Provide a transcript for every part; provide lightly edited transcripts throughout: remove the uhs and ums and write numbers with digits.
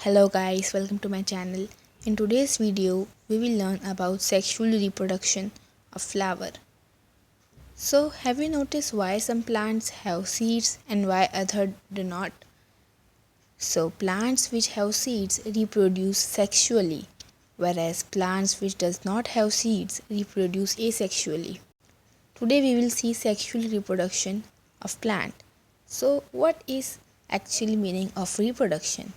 Hello guys, welcome to my channel. In today's video, we will learn about sexual reproduction of flower. So, have you noticed why some plants have seeds and why others do not? So, plants which have seeds reproduce sexually, whereas plants which does not have seeds reproduce asexually. Today we will see sexual reproduction of plant. So, what is actually meaning of reproduction?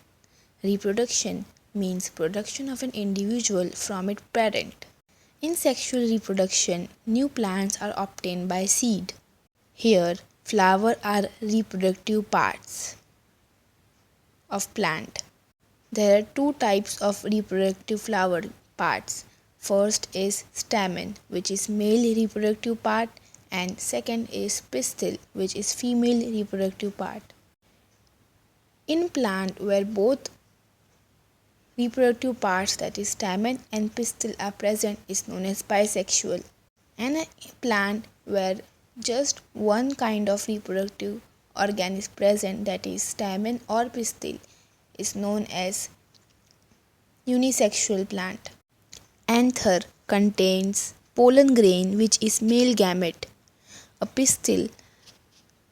Reproduction means production of an individual from its parent. In sexual reproduction, new plants are obtained by seed. Here, flowers are reproductive parts of plant. There are two types of reproductive flower parts. First is stamen, which is male reproductive part, and second is pistil, which is female reproductive part. In plant where both reproductive parts, that is stamen and pistil, are present is known as bisexual, and a plant where just one kind of reproductive organ is present, that is stamen or pistil, is known as unisexual plant. Anther contains pollen grain, which is male gamete. A pistil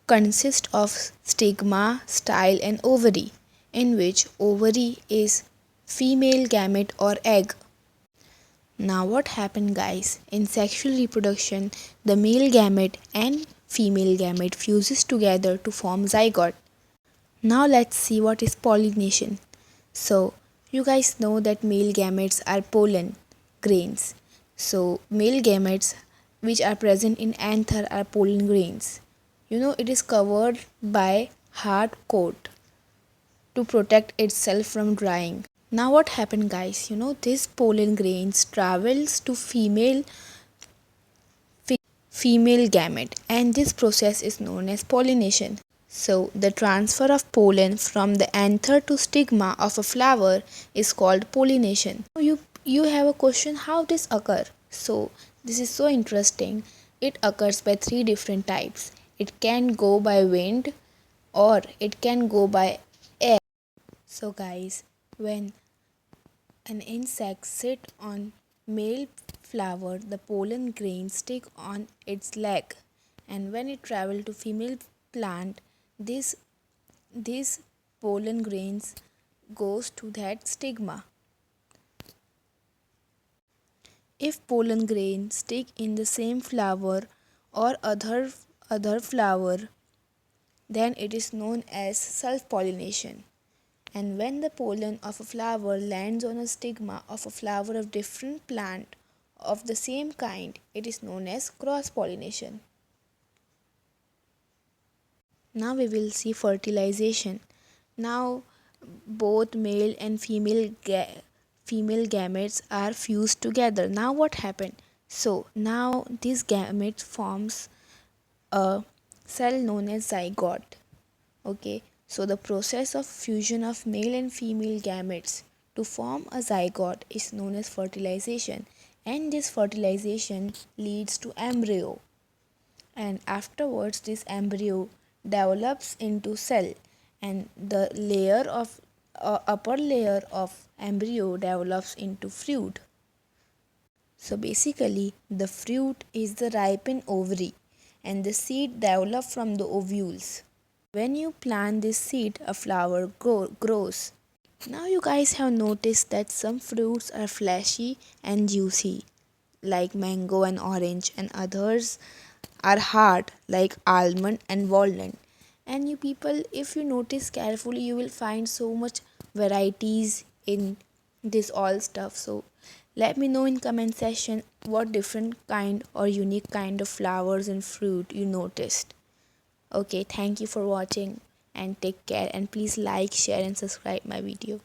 consists of stigma, style and ovary, in which ovary is female gamete or egg. Now what happened guys? In sexual reproduction, the male gamete and female gamete fuses together to form zygote. Now let's see what is pollination. So you guys know that male gametes are pollen grains. So male gametes which are present in anther are pollen grains. It is covered by hard coat to protect itself from drying. Now what happened guys? This pollen grains travels to female gamete, and this process is known as pollination. So the transfer of pollen from the anther to stigma of a flower is called pollination. You have a question, how this occur? So this is so interesting. It occurs by three different types. It can go by wind or it can go by air. So guys, when an insect sits on male flower, the pollen grains stick on its leg, and when it travels to female plant, these pollen grains goes to that stigma. If pollen grains stick in the same flower or other flower, then it is known as self-pollination. And when the pollen of a flower lands on a stigma of a flower of different plant of the same kind, it is known as cross-pollination. Now we will see fertilization. Now both male and female gametes are fused together. Now what happened? So now these gametes forms a cell known as zygote. Okay, so the process of fusion of male and female gametes to form a zygote is known as fertilization, and this fertilization leads to embryo, and afterwards this embryo develops into cell, and the upper layer of embryo develops into fruit. So basically the fruit is the ripened ovary and the seed develop from the ovules. When you plant this seed, a flower grows. Now you guys have noticed that some fruits are fleshy and juicy like mango and orange, and others are hard like almond and walnut. And you people, if you notice carefully, you will find so much varieties in this all stuff. So let me know in comment section what different kind or unique kind of flowers and fruit you noticed. Okay, thank you for watching and take care, and please like, share and subscribe my video.